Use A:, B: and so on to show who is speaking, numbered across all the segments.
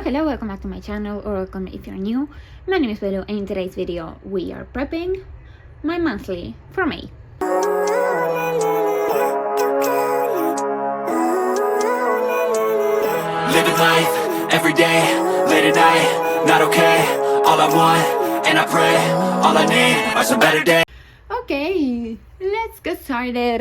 A: Hello, welcome back to my channel, or welcome if you're new. My name is Belu, and in today's video we are prepping my monthly for May.
B: Living life, every day, late at night, not okay. All I want, and I pray, all I need are some better days.
A: Okay, let's get started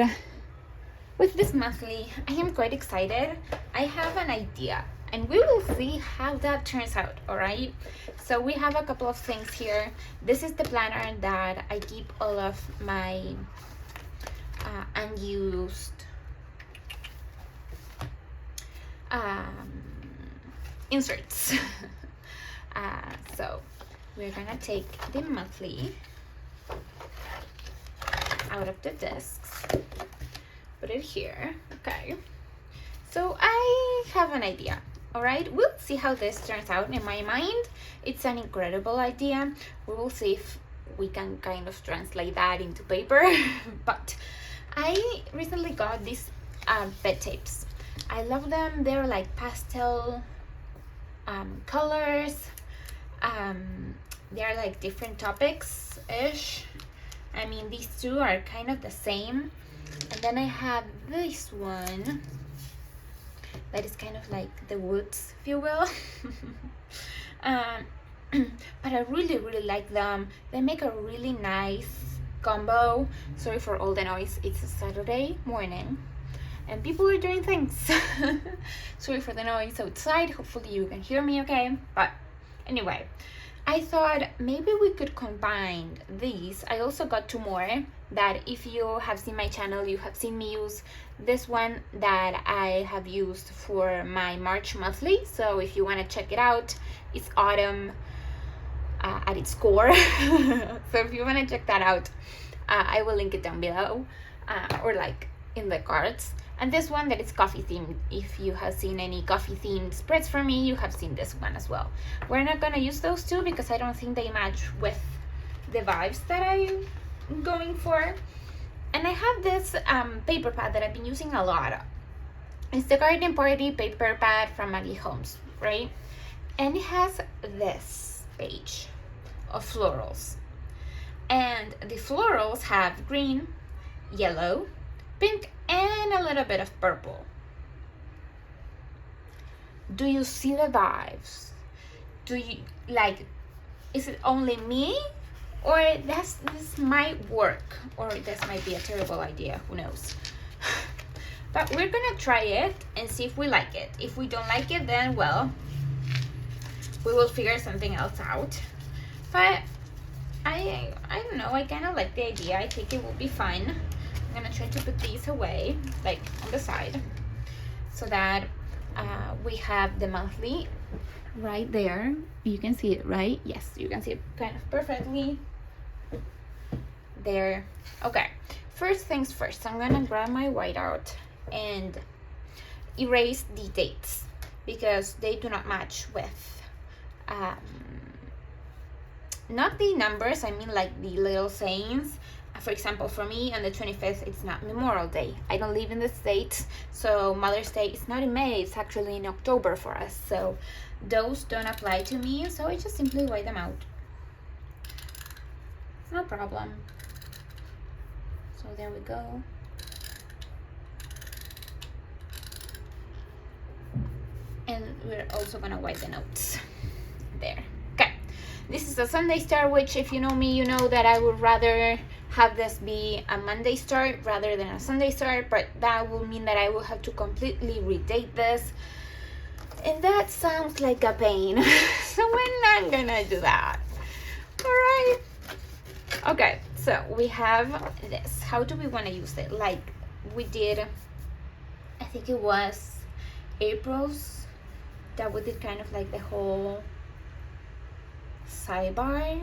A: with this monthly. I am quite excited. I have an idea and we will see how that turns out. All right, so we have a couple of things here. This is the planner that I keep all of my unused inserts. So we're gonna take the monthly out of the discs, put it here. Okay, so I have an idea. All right, we'll see how this turns out. In my mind, it's an incredible idea. We will see if we can kind of translate that into paper. But I recently got these bed tapes. I love them. They're like pastel colors. They're like different topics ish. I mean, these two are kind of the same. And then I have this one that is kind of like the woods, if you will. But I really like them. They make a really nice combo. Sorry for all the noise. It's a Saturday morning and people are doing things. Sorry for the noise outside. Hopefully you can hear me okay. But anyway, I thought maybe we could combine these. I also got two more that if you have seen my channel, you have seen me use this one that I have used for my March monthly. So if you want to check it out, it's autumn at its core. So if you want to check that out, I will link it down below or like in the cards. And this one that is coffee themed. If you have seen any coffee themed spreads from me, you have seen this one as well. We're not gonna use those two because I don't think they match with the vibes that I'm going for. And I have this paper pad that I've been using a lot. It's the Garden Party paper pad from Maggie Holmes, right? And it has this page of florals. And the florals have green, yellow, pink, and a little bit of purple. Do you see the vibes? Do you like, is it only me? Or this might work, or this might be a terrible idea, who knows. But we're gonna try it and see if we like it. If we don't like it, then well, we will figure something else out. But I don't know, I kind of like the idea. I think it will be fun. I'm gonna try to put these away, like on the side, so that we have the monthly right there. You can see it, right? Yes, you can see it kind of perfectly there. Okay, first things first, I'm gonna grab my whiteout and erase the dates because they do not match with not the numbers, I mean like the little sayings. For example, for me on the 25th, it's not Memorial Day. I don't live in the States, so Mother's Day is not in May, it's actually in October for us. So those don't apply to me, so I just simply white them out. No problem. So there we go. And we're also gonna white the notes there. Okay, this is a Sunday Star, which if you know me, you know that I would rather have this be a Monday start rather than a Sunday start, but that will mean that I will have to completely redate this, and that sounds like a pain. So we're not gonna do that. All right, okay, so we have this. How do we want to use it? Like we did, I think it was April's, that we did kind of like the whole sidebar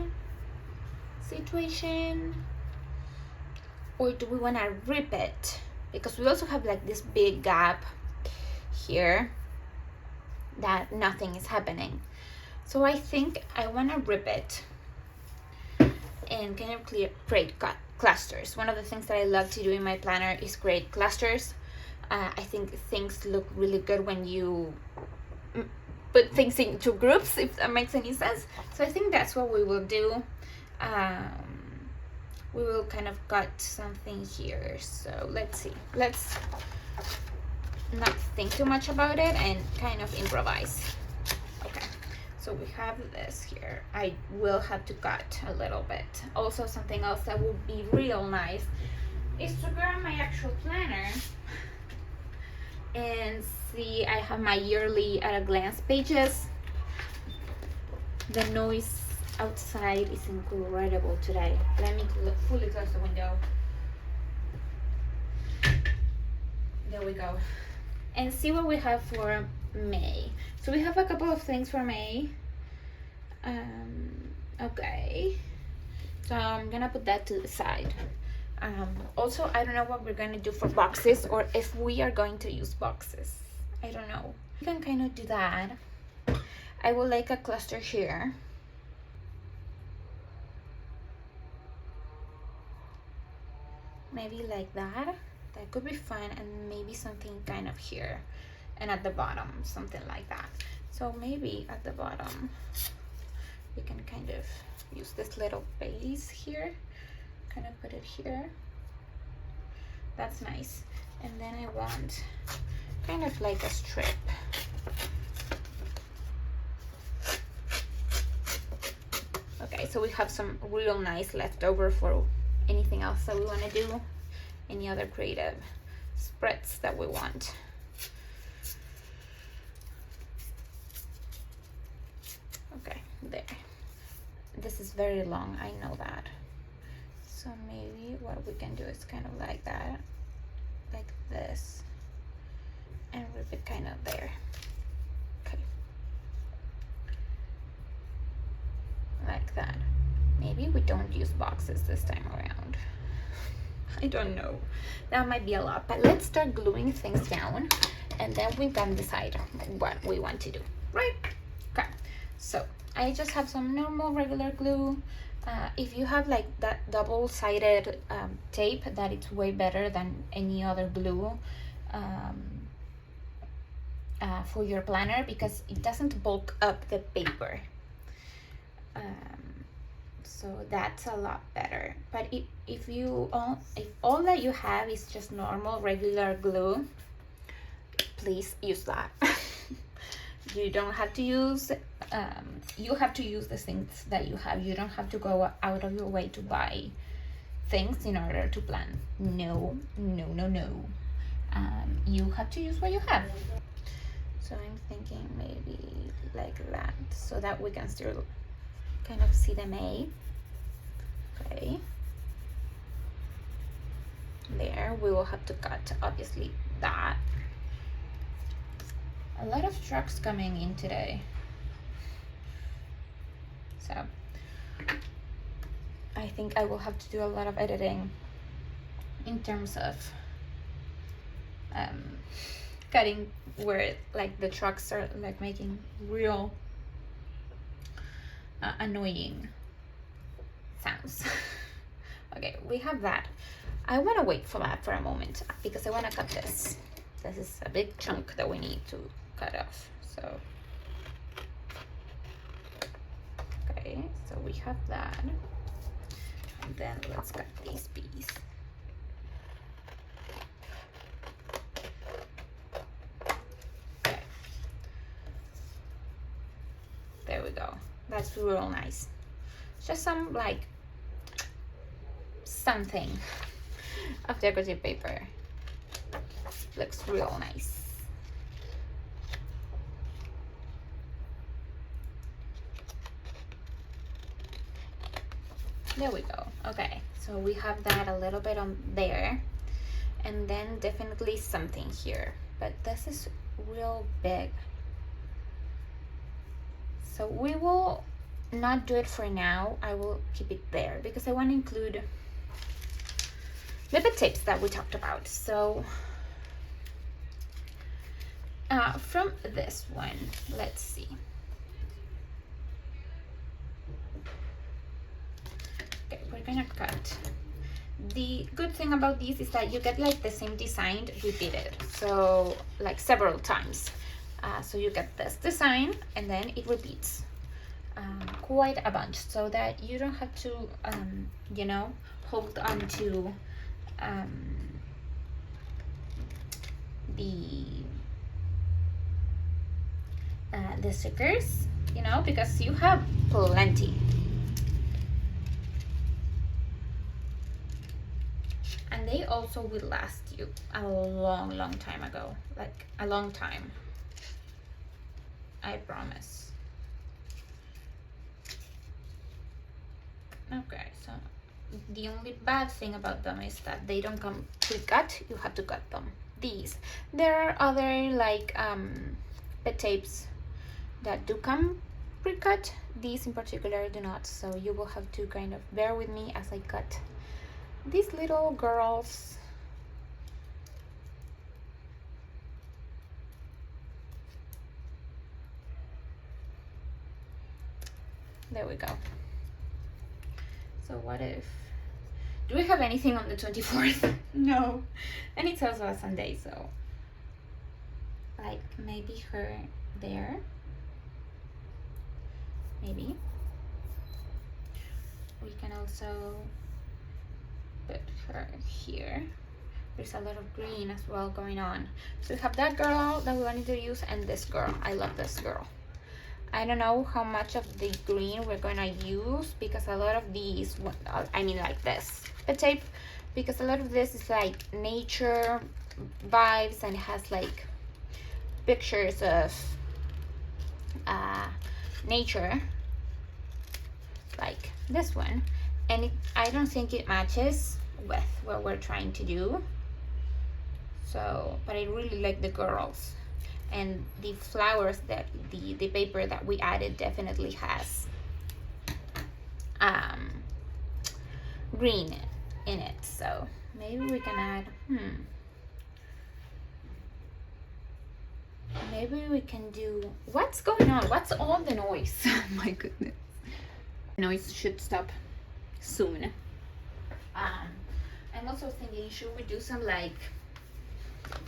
A: situation. Or do we want to rip it? Because we also have like this big gap here that nothing is happening. So I think I want to rip it and kind of create clusters. One of the things that I love to do in my planner is create clusters. I think things look really good when you put things into groups, if that makes any sense. So I think that's what we will do. We will kind of cut something here. So let's see. Let's not think too much about it and kind of improvise. Okay, so we have this here. I will have to cut a little bit. Also, something else that would be real nice is to grab my actual planner and see, I have my yearly at a glance pages. The noise outside is incredible today. Let me fully close the window. There we go. And see what we have for May. So we have a couple of things for May. Okay. So I'm gonna put that to the side. Also, I don't know what we're gonna do for boxes, or if we are going to use boxes. I don't know. We can kind of do that. I would like a cluster here. Maybe like that. That could be fun, and maybe something kind of here, and at the bottom, something like that. So maybe at the bottom, we can kind of use this little base here, kind of put it here. That's nice. And then I want kind of like a strip. Okay, so we have some real nice leftover for anything else that we want to do, any other creative spreads that we want. Okay, there. This is very long, I know that. So maybe what we can do is kind of like that, like this, and rip it kind of there. Okay, like that. Maybe we don't use boxes this time around. I don't know. That might be a lot, but let's start gluing things down, and then we can decide what we want to do, right? Okay, so I just have some normal regular glue. If you have like that double-sided tape, that it's way better than any other glue for your planner, because it doesn't bulk up the paper. So that's a lot better. But if all that you have is just normal regular glue, please use that. You don't have to use you have to use the things that you have. You don't have to go out of your way to buy things in order to plan. No. You have to use what you have. So I'm thinking maybe like that, so that we can still kind of see the May. Okay, there. We will have to cut, obviously, that. A lot of trucks coming in today, so I think I will have to do a lot of editing in terms of cutting where like the trucks are like making real annoying sounds. Okay, we have that. I want to wait for that for a moment because I want to cut this. This is a big chunk that we need to cut off. So okay, so we have that, and then let's cut these pieces. Okay, there we go. That's real nice. Just some like something of decorative paper. Looks real nice. There we go. Okay, so we have that a little bit on there, and then definitely something here, but this is real big, so we will not do it for now. I will keep it there because I want to include the bit tapes that we talked about. So from this one, let's see. Okay, we're gonna cut. The good thing about these is that you get like the same design repeated, so like several times. So you get this design, and then it repeats quite a bunch, so that you don't have to you know, hold on to the stickers, you know, because you have plenty. And they also will last you a long time ago, like a long time, I promise. Okay, so the only bad thing about them is that they don't come pre-cut. You have to cut them. These, there are other like pet tapes that do come pre-cut. These in particular do not, so you will have to kind of bear with me as I cut these little girls. There we go. So what if, do we have anything on the 24th? No. And it's also a Sunday, so like maybe her there, maybe. We can also put her here. There's a lot of green as well going on. So we have that girl that we wanted to use, and this girl. I love this girl. I don't know how much of the green we're gonna use, because a lot of these, I mean like this, the tape, because a lot of this is like nature vibes, and it has like pictures of nature, like this one, and I don't think it matches with what we're trying to do. So, but I really like the girls. And the flowers, that the paper that we added definitely has green in it. So maybe we can add, maybe we can do, what's going on? What's all the noise? Oh my goodness. Noise should stop soon. I'm also thinking, should we do some like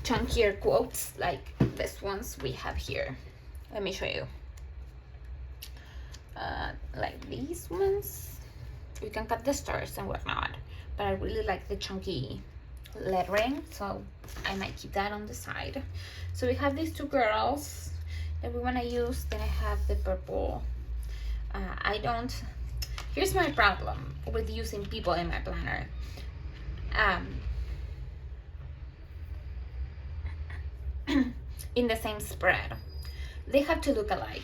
A: chunkier quotes like this ones we have here? Let me show you. Like these ones, you can cut the stars and whatnot, but I really like the chunky lettering, so I might keep that on the side. So we have these two girls that we want to use. Then I have the purple. Here's my problem with using people in my planner. In the same spread, they have to look alike,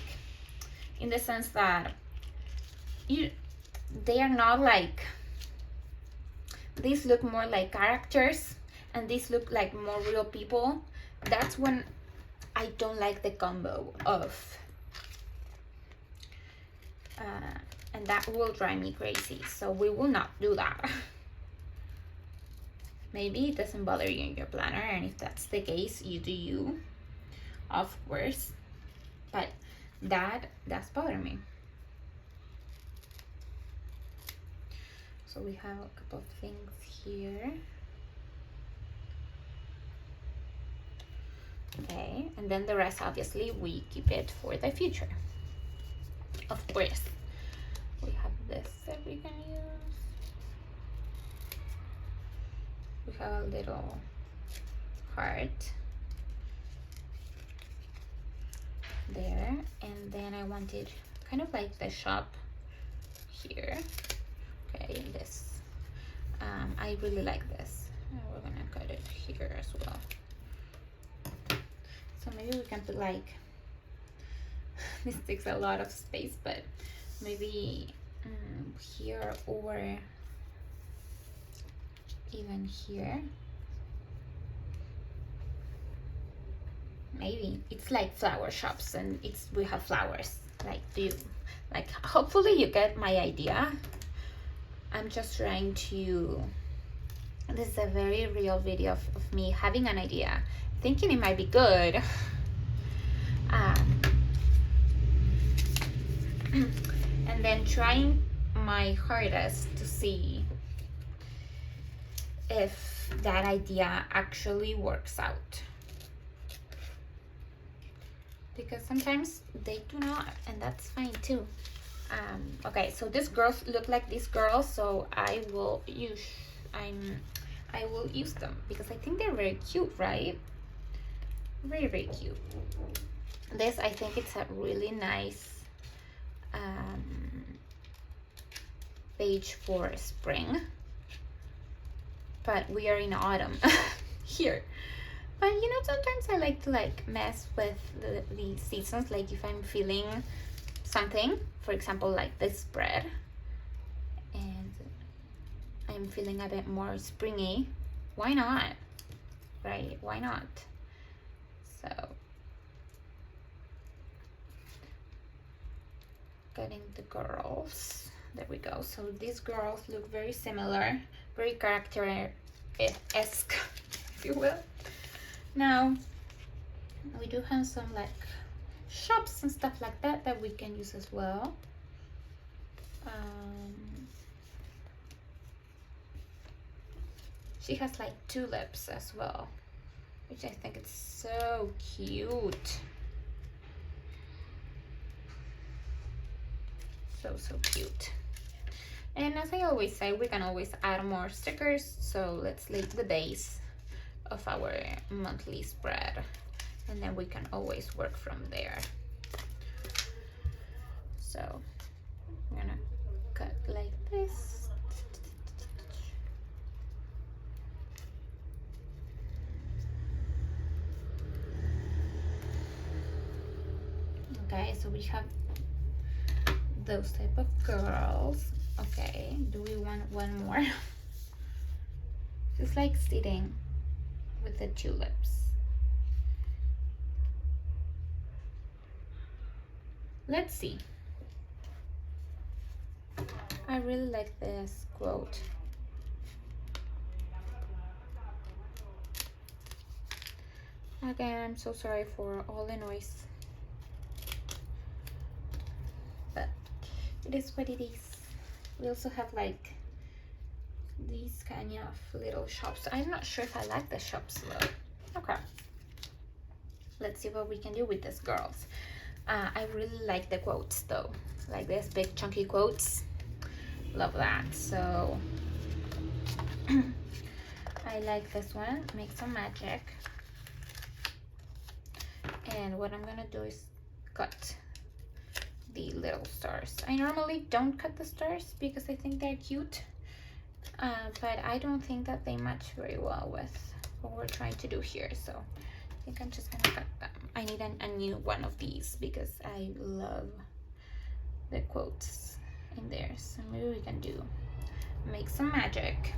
A: in the sense that they are not like, these look more like characters and these look like more real people. That's when I don't like the combo of and that will drive me crazy, so we will not do that. Maybe it doesn't bother you in your planner, and if that's the case, you do you, of course, but that does bother me. So we have a couple of things here. Okay, and then the rest, obviously, we keep it for the future. Of course, we have this that we can use. We have a little heart there, and then I wanted kind of like the shop here. Okay, and this. I really like this. We're gonna cut it here as well. So maybe we can put like, this takes a lot of space, but maybe here, or even here. Maybe it's like flower shops, and we have flowers. Like hopefully you get my idea. I'm just trying to, this is a very real video of me having an idea, thinking it might be good, and then trying my hardest to see if that idea actually works out. because sometimes they do not, and that's fine too. Okay, so these girls look like these girls, so I will use them because I think they're very cute, right? Very, very cute. This, I think it's a really nice page for spring, but we are in autumn here. But you know, sometimes I like to like mess with the seasons, like if I'm feeling something, for example, like this spread, and I'm feeling a bit more springy, why not, right? Why not? So getting the girls, there we go. So these girls look very similar, very character-esque, if you will. Now we do have some like shops and stuff like that that we can use as well. She has like tulips as well, which I think is so cute. So cute. And as I always say, we can always add more stickers, so let's leave the base of our monthly spread, and then we can always work from there. So I'm gonna cut like this. Okay, so we have those type of girls. Okay, do we want one more? Just like sitting with the tulips. Let's see. I really like this quote. Again, I'm so sorry for all the noise, but it is what it is. We also have like these kind of little shops. I'm not sure if I like the shops though. Okay, let's see what we can do with these girls. I really like the quotes though, like this big chunky quotes. Love that. So I like this one, make some magic. And what I'm gonna do is cut the little stars. I normally don't cut the stars because I think they're cute, but I don't think that they match very well with what we're trying to do here, so I think I'm just gonna cut them. I need a new one of these because I love the quotes in there. So maybe we can do make some magic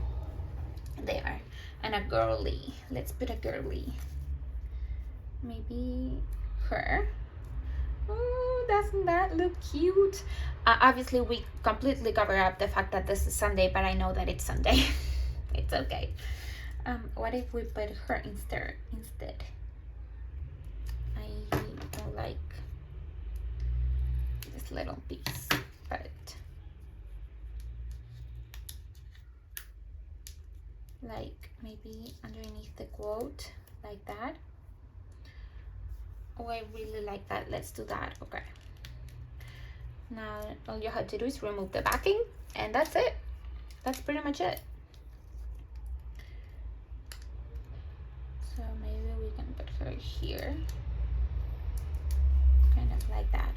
A: there, and a girly. Let's put a girly, maybe her. Oh, doesn't that look cute? Obviously we completely cover up the fact that this is Sunday, but I know that it's Sunday. It's okay. What if we put her instead? I don't like this little piece, but like maybe underneath the quote like that. Oh, I really like that. Let's do that. Okay, now all you have to do is remove the backing, and that's it. That's pretty much it. So maybe we can put her here, kind of like that.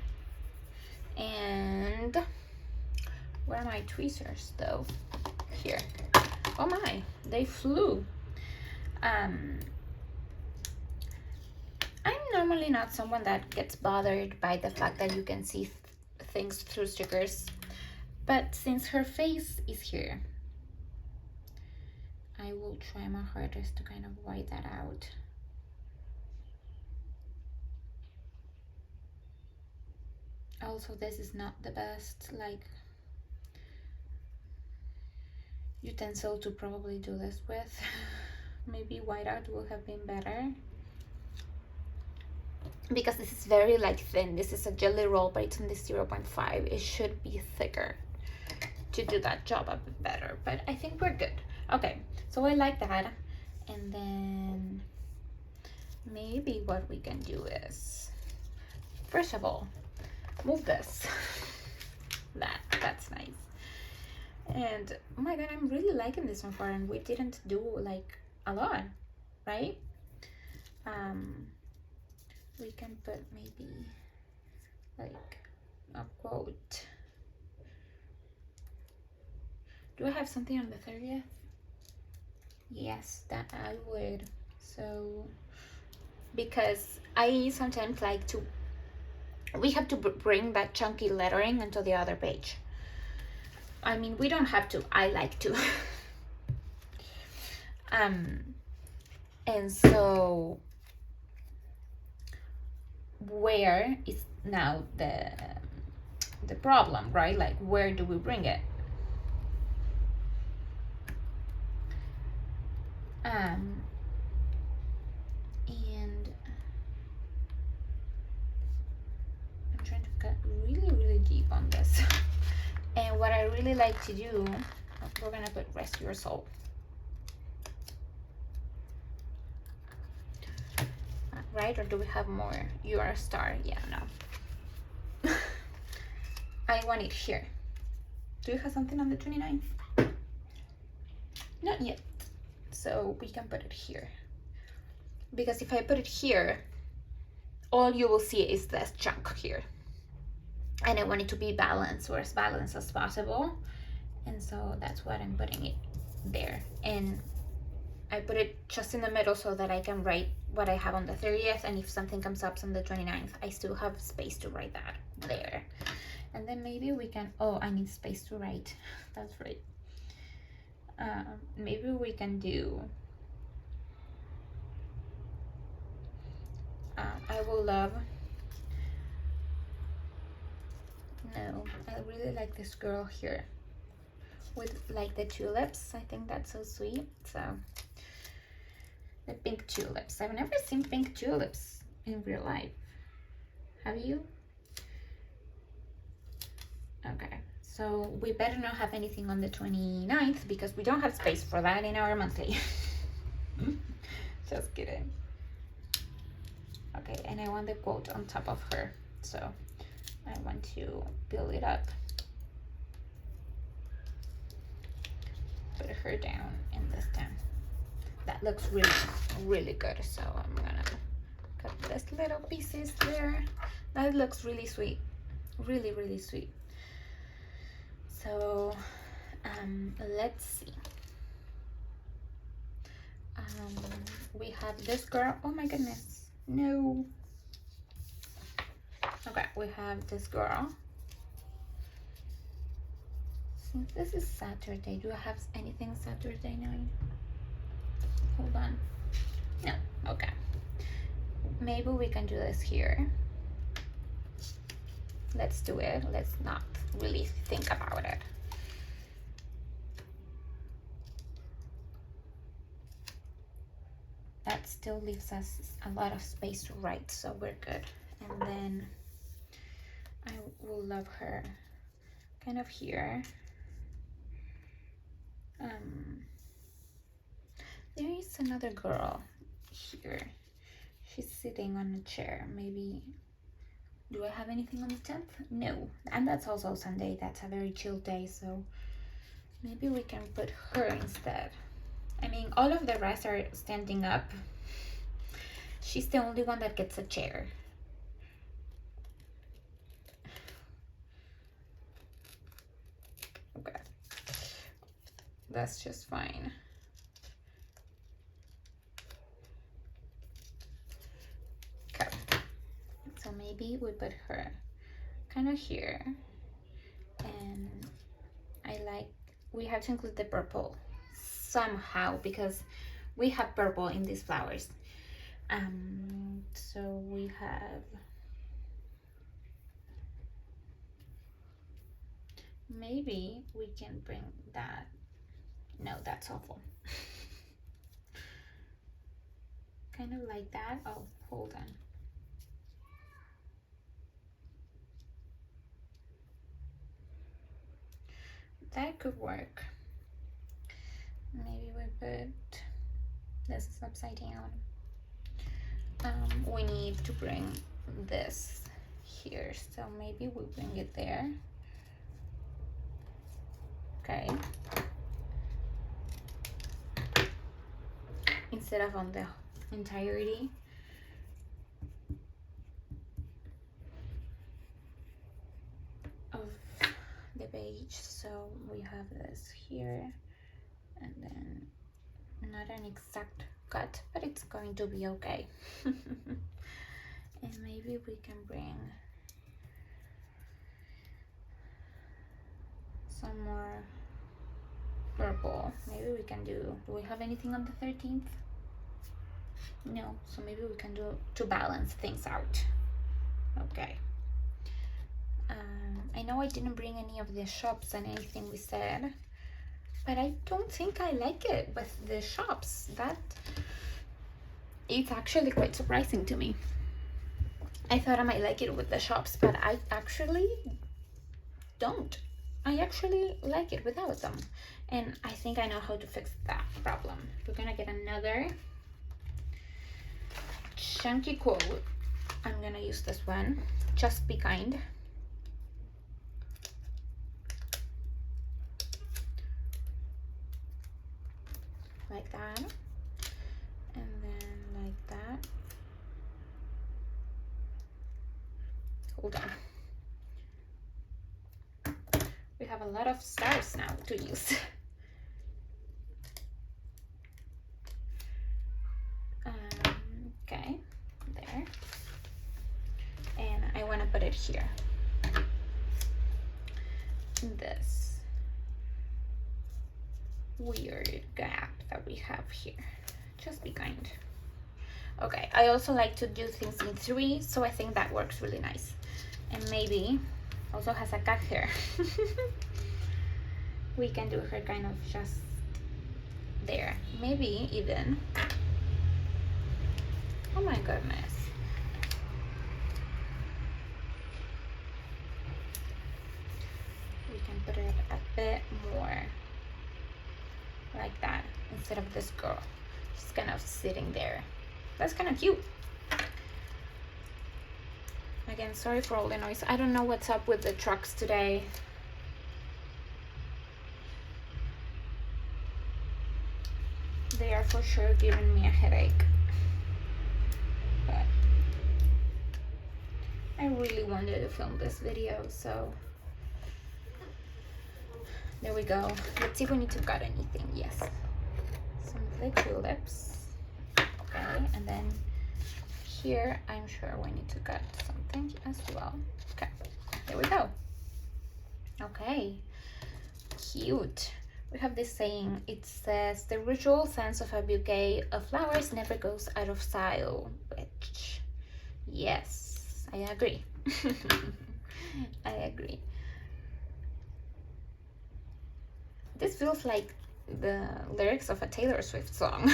A: And where are my tweezers though? Here. Oh my, they flew. I'm normally not someone that gets bothered by the fact that you can see things through stickers, but since her face is here, I will try my hardest to kind of white that out. Also, this is not the best like utensil to probably do this with. Maybe whiteout will have been better, because this is very like thin. This is a jelly roll, but it's on the 0.5. It should be thicker to do that job a bit better, but I think we're good. Okay, so I like that. And then maybe what we can do is First of all, move this. That's nice. And oh my god, I'm really liking this one far, and we didn't do like a lot, right? We can put maybe like a quote. Do I have something on the 30th? Yes, that I would. So because I sometimes like to, we have to bring that chunky lettering into the other page. I mean, we don't have to, I like to. And so where is now the problem, right? Like, where do we bring it? And I'm trying to cut really deep on this. And what I really like to do, we're gonna put rest your soul. Right? Or do we have more? You are a star. Yeah, no. I want it here. Do you have something on the 29th? Not yet. So we can put it here. Because if I put it here, all you will see is this chunk here. And I want it to be balanced, or as balanced as possible. And so that's what I'm putting it there. And I put it just in the middle so that I can write what I have on the 30th, and if something comes up on the 29th, I still have space to write that there. And then maybe we can, oh, I need space to write. That's right. Maybe we can do, I will love, no, I really like this girl here with like the tulips. I think that's so sweet. So the pink tulips. I've never seen pink tulips in real life. Have you? Okay, so we better not have anything on the 29th because we don't have space for that in our monthly. Just kidding. Okay, and I want the quote on top of her. So I want to build it up. Put her down and this down. That looks really good. So I'm gonna cut this little pieces there. That looks really sweet, really sweet. So let's see. We have this girl. Oh my goodness, no. Okay, we have this girl. Since this is Saturday, do I have anything Saturday night? Hold on. No, okay. Maybe we can do this here. Let's do it. Let's not really think about it. That still leaves us a lot of space to write, so we're good. And then I will love her kind of here. There is another girl here. She's sitting on a chair. Maybe, do I have anything on the 10th? No, and that's also Sunday. That's a very chill day, so maybe we can put her instead. I mean, all of the rest are standing up. She's the only one that gets a chair. Okay, that's just fine. Okay, so maybe we put her kind of here, and I like, we have to include the purple somehow because we have purple in these flowers. So we have, maybe we can bring that. No, that's awful. Kind of like that. Oh, hold on. That could work. Maybe we put, this is upside down. We need to bring this here, so maybe we bring it there. Okay. Instead of on the entirety. Of the page. So we have this here, and then not an exact cut, but it's going to be okay. And maybe we can bring some more purple. Maybe we can do we have anything on the 13th? No, so maybe we can do to balance things out. Okay. I know I didn't bring any of the shops and anything we said, but I don't think I like it with the shops. That it's actually quite surprising to me. I thought I might like it with the shops, but I actually don't. I actually like it without them, and I think I know how to fix that problem. We're gonna get another chunky quote. I'm gonna use this one. Just be kind. Like that, and then like that. Hold on. We have a lot of stars now to use. Okay, there. And I want to put it here. This weird gap that we have here. Just be kind. Okay, I also like to do things in 3, so I think that works really nice. And maybe also has a cat here. We can do her kind of just there. Maybe even, oh my goodness. We can put it a bit more like that instead of this girl. She's kind of sitting there. That's kind of cute. Again, sorry for all the noise. I don't know what's up with the trucks today. They are for sure giving me a headache. But I really wanted to film this video, so there we go. Let's see if we need to cut anything. Yes. Some of the tulips. Okay, and then here I'm sure we need to cut something as well. Okay, there we go. Okay, cute. We have this saying. It says the ritual sense of a bouquet of flowers never goes out of style, which yes, I agree. I agree. This feels like the lyrics of a Taylor Swift song.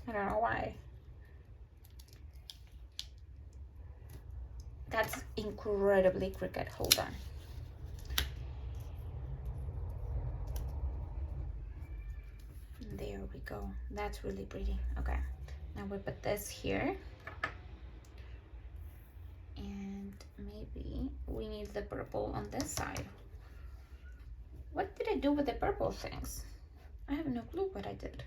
A: I don't know why. That's incredibly crooked. Hold on. There we go. That's really pretty. Okay. Now we put this here. And maybe we need the purple on this side. What did I do with the purple things? I have no clue what I did.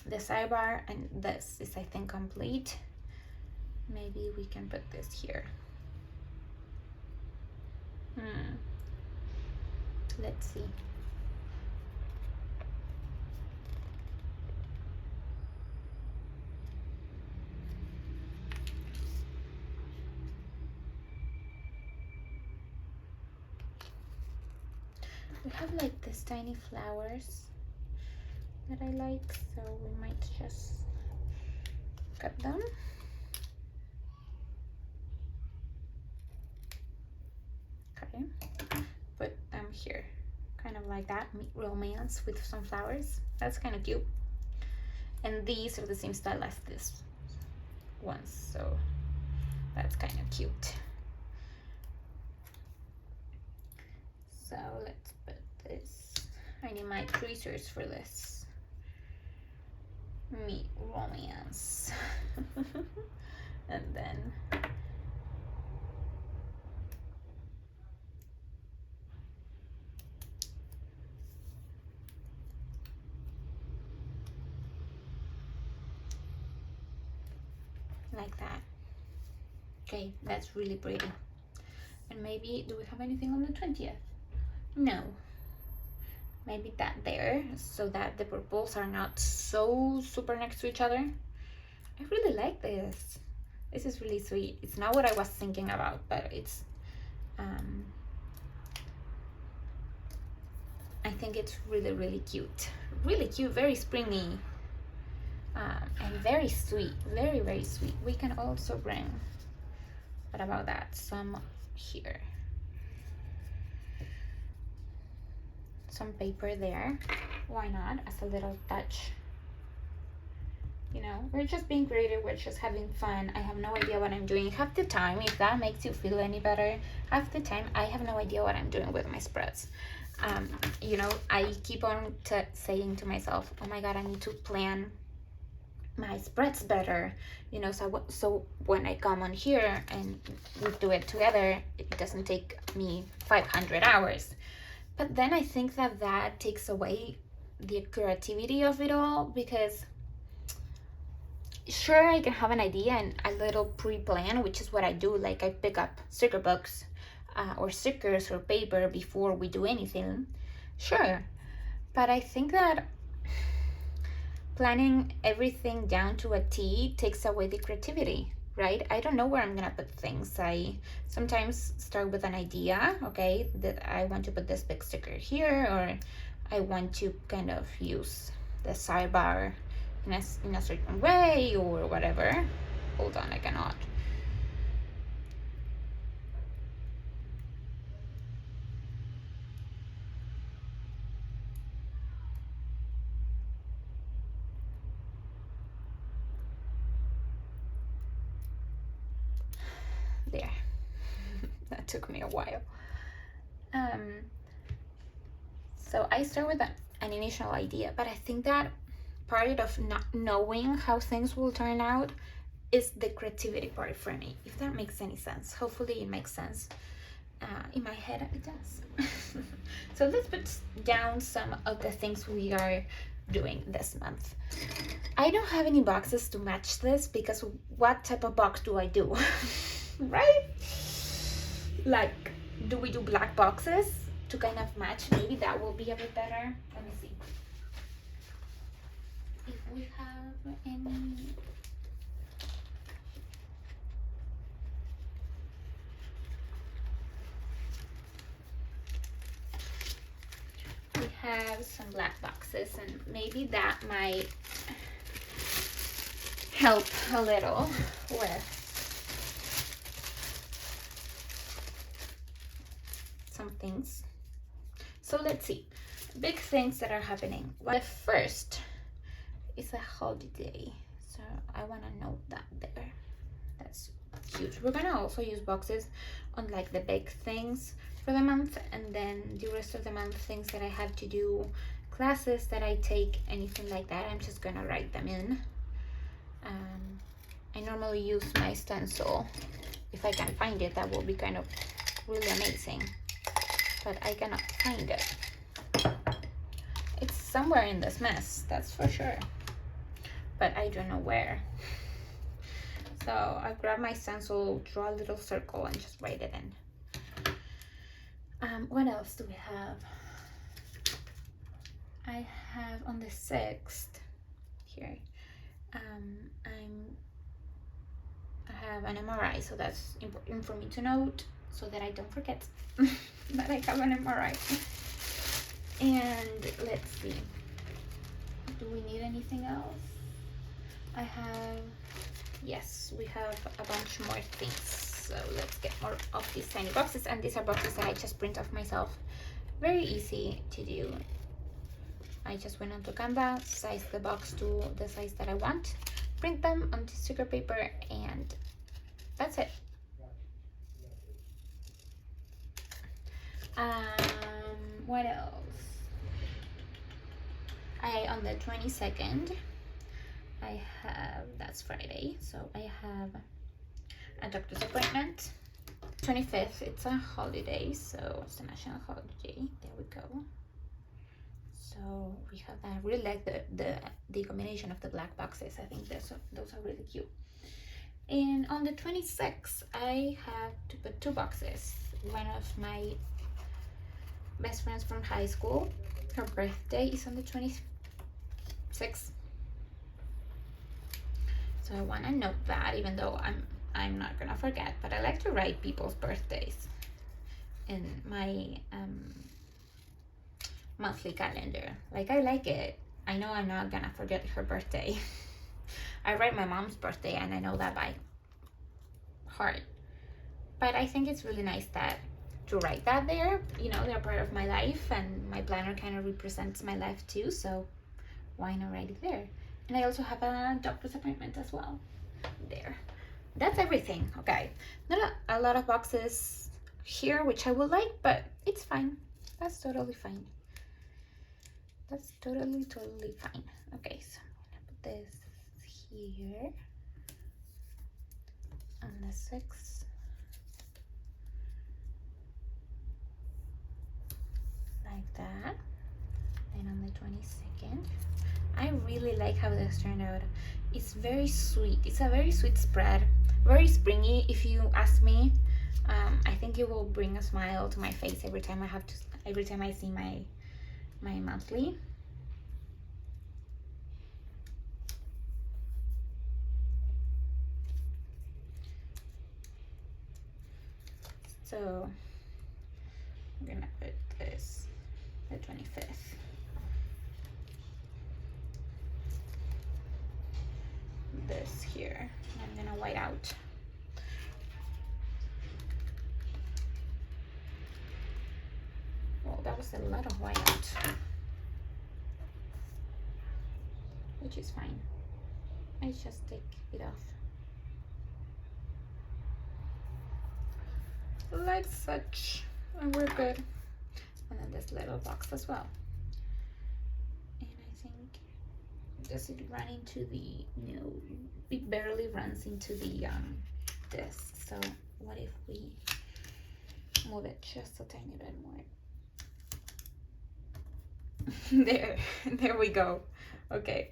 A: The sidebar and this is, I think, complete. Maybe we can put this here. Let's see. We have like these tiny flowers that I like, so we might just cut them. Okay, put them here, kind of like that, meet romance with some flowers. That's kind of cute. And these are the same style as this ones, so that's kind of cute. So let's put this. I need my tweezers for this. meet romance. And then like that. Okay, that's really pretty. And maybe, do we have anything on the 20th? No. Maybe that there, so that the purples are not so super next to each other. I really like this. This is really sweet. It's not what I was thinking about, but it's I think it's really cute. Really cute, very springy, and very sweet. Very sweet. We can also bring, what about that? Some here. Some paper there. Why not? As a little touch. You know, we're just being creative, we're just having fun. I have no idea what I'm doing half the time. If that makes you feel any better, half the time I have no idea what I'm doing with my spreads. You know, I keep on saying to myself, oh my god, I need to plan my spreads better, you know, so when I come on here and we do it together, it doesn't take me 500 hours. But then I think that takes away the creativity of it all, because sure, I can have an idea and a little pre-plan, which is what I do. Like I pick up sticker books or stickers or paper before we do anything. Sure, but I think that planning everything down to a T takes away the creativity, right? I don't know where I'm gonna put things. I sometimes start with an idea, okay, that I want to put this big sticker here, or I want to kind of use the sidebar in a certain way or whatever. Hold on, I cannot. There. That took me a while. So I start with an initial idea, but I think that part of not knowing how things will turn out is the creativity part for me, if that makes any sense. Hopefully it makes sense. In my head it does. So let's put down some of the things we are doing this month. I don't have any boxes to match this, because what type of box do I do? Right? Like, do we do black boxes to kind of match? Maybe that will be a bit better. Let me see if we have any. We have some black boxes, and maybe that might help a little with some things. So let's see, big things that are happening. Well, the first is a holiday, so I want to note that there. That's huge. We're gonna also use boxes on like the big things for the month, and then the rest of the month, things that I have to do, classes that I take, anything like that, I'm just gonna write them in. I normally use my stencil. If I can find it, that will be kind of really amazing, but I cannot find it. It's somewhere in this mess, that's for sure, but I don't know where. So I grab my stencil, draw a little circle, and just write it in. What else do we have? I have on the 6th here, I have an MRI, so that's important for me to note so that I don't forget that I have an MRI. And let's see, do we need anything else? I have, yes, we have a bunch more things. So let's get more of these tiny boxes, and these are boxes that I just print off myself. Very easy to do. I just went onto Canva, size the box to the size that I want, print them onto sticker paper, and that's it. What else? On the 22nd, I have, that's Friday, so I have a doctor's appointment. 25th, it's a holiday, so it's a national holiday. There we go. So we have that. I really like the combination of the black boxes. I think those are really cute. And on the 26th, I have to put 2 boxes. One of my best friends from high school, her birthday is on the 26th. So I want to note that, even though I'm not gonna forget, but I like to write people's birthdays in my monthly calendar. Like, I like it. I know I'm not gonna forget her birthday. I write my mom's birthday and I know that by heart, but I think it's really nice that to write that there. You know, they're part of my life, and my planner kind of represents my life too, so why not write it there? And I also have a doctor's appointment as well there. That's everything. Okay, not a lot of boxes here, which I would like, but it's fine. That's totally fine. That's totally fine. Okay, so I'm gonna put this here on the 6th, like that. And on the 22nd, I really like how this turned out. It's very sweet. It's a very sweet spread, very springy, if you ask me. I think it will bring a smile to my face every time I see my monthly. So I'm gonna put this the 25th. This here. I'm gonna white out. Well, that was a lot of white out, which is fine. I just take it off like such, and we're good. And then this little box as well. And I think, does it run into the, no, it barely runs into the disc. So what if we move it just a tiny bit more? there we go. Okay,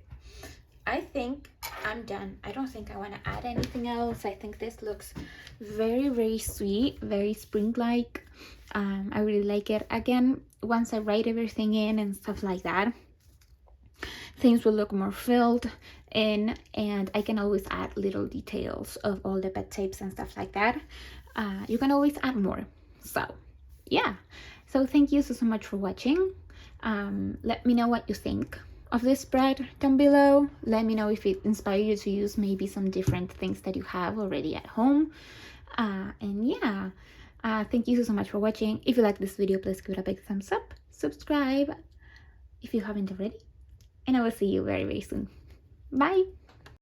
A: I think I'm done. I don't think I want to add anything else. I think this looks very sweet, very spring-like. I really like it. Again, once I write everything in and stuff like that, things will look more filled in, and I can always add little details of all the bed tapes and stuff like that. You can always add more. So yeah, so thank you so much for watching. Let me know what you think of this spread down below. Let me know if it inspired you to use maybe some different things that you have already at home. And yeah, thank you so much for watching. If you like this video, please give it a big thumbs up, subscribe if you haven't already, and I will see you very soon. Bye.